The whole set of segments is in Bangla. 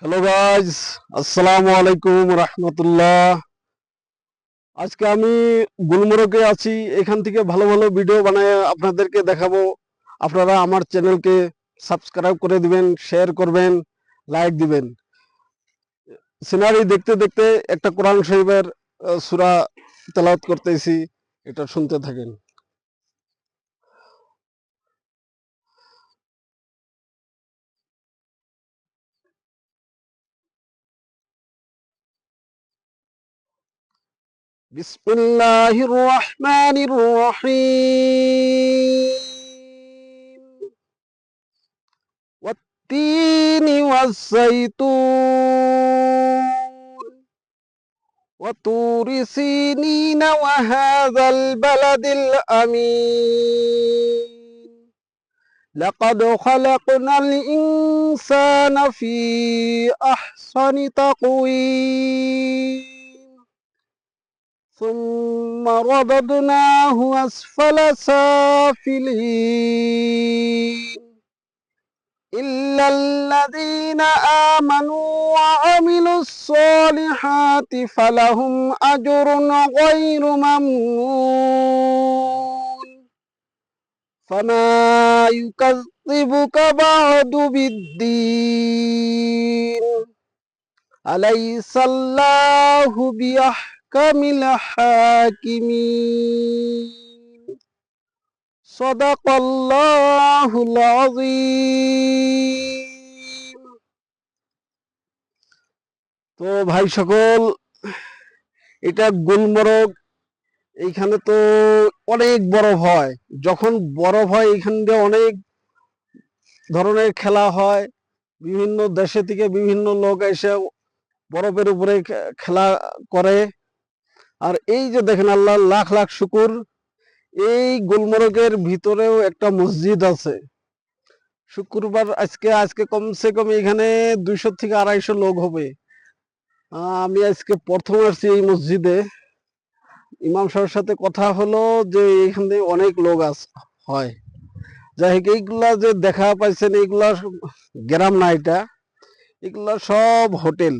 হ্যালো গাইজ, আসসালামু আলাইকুম রহমতুল্লাহ। আজকে আমি গুলমর্গে আছি। এখান থেকে ভালো ভালো ভিডিও বানায় আপনাদেরকে দেখাবো। আপনারা আমার চ্যানেলকে সাবস্ক্রাইব করে দিবেন, শেয়ার করবেন, লাইক দিবেন। সিনারি দেখতে দেখতে একটা কোরআন শরীফের সূরা তেলাওয়াত করতেছি, এটা শুনতে থাকেন। বিসমিল্লাহির রহমানির রহিম। والتين والزيتون وطور سينين وهذا البلد الأمين لقد خلقنا الإنسان في أحسن تقويم ثم رددناه أسفل سافلين إلا الذين آمنوا وعملوا الصالحات فلهم أجر غير ممنون فما يكذبك بعد بالدين أليس الله بأحكم الحاكمين সদাকাল্লাহুল আযীম। তো ভাই সকল, এটা গুলমর্গ। এইখানে তো অনেক বরফ হয়। যখন বরফ হয় এইখানে অনেক ধরনের খেলা হয়। বিভিন্ন দেশে থেকে বিভিন্ন লোক এসে বরফের উপরে খেলা করে। আর এই যে দেখেন, আল্লাহ লাখ লাখ শুকুর, এই গুলমর্গের ভিতরেও একটা মসজিদ আছে। শুক্রবার আজকে কমসে কম এখানে 200 থেকে 250 লোক হবে। আমি আজকে প্রথম আসছি এই মসজিদে। ইমাম সাহেবের সাথে কথা হলো যে এখানে অনেক লোক হয়। যাই হোক, এইগুলা যে দেখা পাইছেন, এইগুলা গ্রাম না, এগুলা সব হোটেল।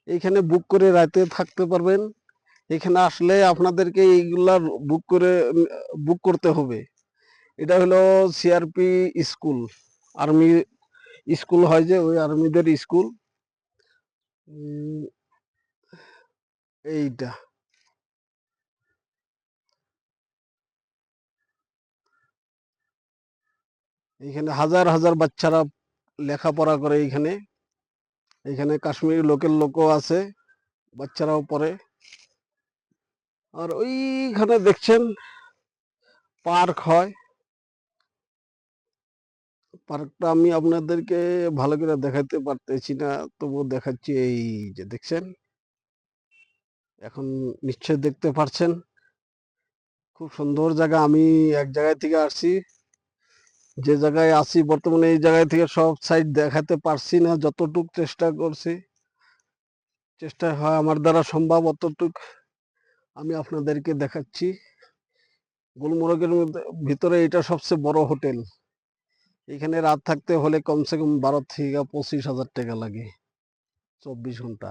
এখানে বুক করে রাতে থাকতে পারবেন। এখানে আসলে আপনাদেরকে এইগুলা বুক করতে হবে। এটা হলো সিআরপি স্কুল, আর্মি স্কুল হয় যে, ওই আর্মিদের স্কুল। এইটা এখানে হাজার হাজার বাচ্চারা লেখাপড়া করে। এইখানে এখানে কাশ্মীরি লোকের লোকও আছে, বাচ্চারাও পড়ে। আর ওইখানে দেখছেন পার্ক হয়। পার্কটা আমি আপনাদেরকে ভালো করে দেখাতে পারতেছি না, তবুও দেখাচ্ছি। এই যে দেখছেন, এখন নিশ্চয় দেখতে পারছেন। খুব সুন্দর জায়গা। আমি এক জায়গায় থেকে আসছি, যে জায়গায় আছি বর্তমানে এই জায়গায় থেকে সব সাইড দেখাতে পারছি না। যতটুক চেষ্টা করছি, চেষ্টা হয় আমার দ্বারা সম্ভব, অতটুক আমি আপনাদেরকে দেখাচ্ছি। গুলমর্গের ভিতরে এটা সবচেয়ে বড় হোটেল। এখানে রাত থাকতে হলে কমসে কম 12 থেকে 25,000 টাকা লাগে, 24 ঘন্টা।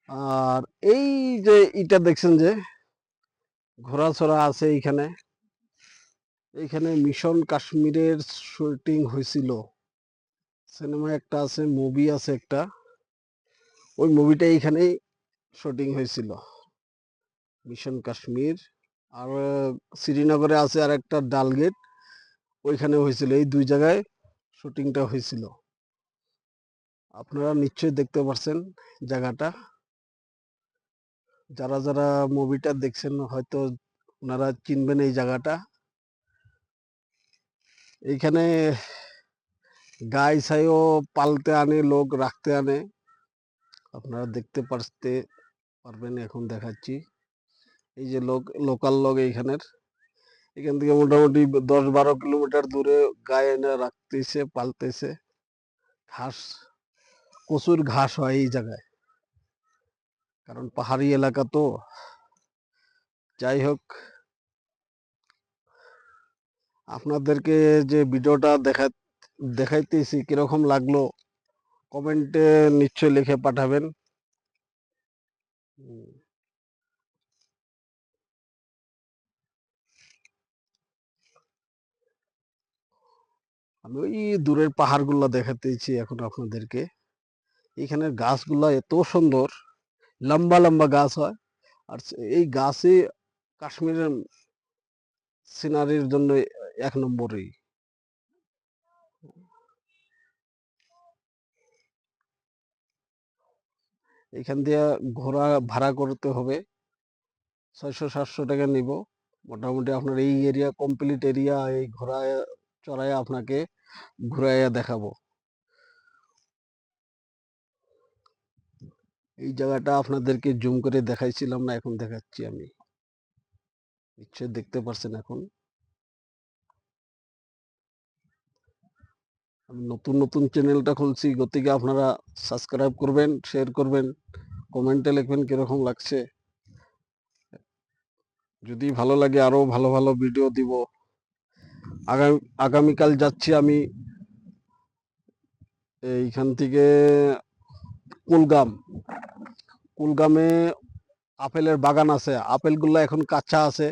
আর এই যে এটা দেখছেন যে ঘোড়াছড়া আছে এইখানে, এইখানে মিশন কাশ্মীরের শুটিং হয়েছিল। সিনেমা একটা আছে, মুভি আছে একটা, ওই মুভিটা এইখানেই শুটিং হয়েছিল, মিশন কাশ্মীর। আর শ্রীনগরে আছে আর একটা ডালগেট, ওইখানে হয়েছিল। এই দুই জায়গায় শুটিংটা হয়েছিল। আপনারা নিশ্চয়ই দেখতে পারছেন জায়গাটা। যারা যারা মুভিটা দেখছেন হয়তো ওনারা চিনবেন এই জায়গাটা। এইখানে গাই ছাইও পালতে আনে, লোক রাখতে আনে। আপনারা দেখতে পারবেন, এখন দেখাচ্ছি। এই যে লোকাল লোক এইখানের, এখান থেকে মোটামুটি 10-12 কিলোমিটার দূরে গায়ে এনে রাখতেছে, পালতেছে। ঘাস, প্রচুর ঘাস হয় এই জায়গায়, কারণ পাহাড়ি এলাকা তো। যাই হোক, আপনাদেরকে যে ভিডিওটা দেখাইতেছি কিরকম লাগলো কমেন্টে নিশ্চয় লিখে পাঠাবেন। আমি ওই দূরের পাহাড়গুলো দেখাতেছি এখন আপনাদেরকে। এখানের গাছগুলা এত সুন্দর, লম্বা লম্বা গাছ হয়। আর এই গাছই কাশ্মীরের সিনারির জন্য এক নম্বরই। এখান দিয়ে ঘোড়া ভাড়া করতে হবে, 600-700 টাকা নিব। মোটামুটি আপনার এই এরিয়া কমপ্লিট এরিয়া এই ঘোড়ায় চড়ায় আপনাকে ঘুরাইয়া দেখাবো। এই জায়গাটা আপনাদেরকে জুম করে দেখাইছিলাম না, এখন দেখাচ্ছি আমি। নিশ্চয়ই দেখতে পারছেন এখন। আমি নতুন নতুন চ্যানেলটা খুলছি, গতিকে আপনারা সাবস্ক্রাইব করবেন, শেয়ার করবেন, কমেন্টে লিখবেন কিরকম লাগছে। যদি ভালো লাগে আরো ভালো ভালো ভিডিও দিব। আগামীকাল যাচ্ছি আমি এইখান থেকে কুলগামে আপেলের বাগান আছে। আপেলগুলো এখন কাঁচা আছে,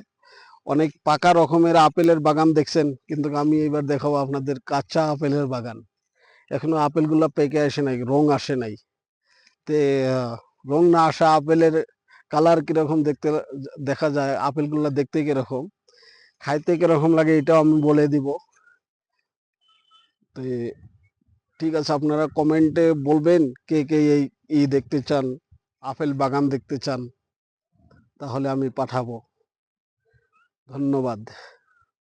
অনেক পাকা রকমের আপেলের বাগান দেখছেন, কিন্তু আমি এবার দেখাবো আপনাদের কাঁচা আপেলের বাগান। এখনো আপেলগুলো পেকে আসে নাই, রং আসে নাই। তে রং না আসা আপেলের কালার কিরকম দেখতে দেখা যায়, আপেলগুলো দেখতে কিরকম, খাইতে কিরকম লাগে, এটাও আমি বলে দিব। তো ঠিক আছে, আপনারা কমেন্টে বলবেন কে কে এই দেখতে চান, আপেল বাগান দেখতে চান, তাহলে আমি পাঠাবো। ধন্যবাদ।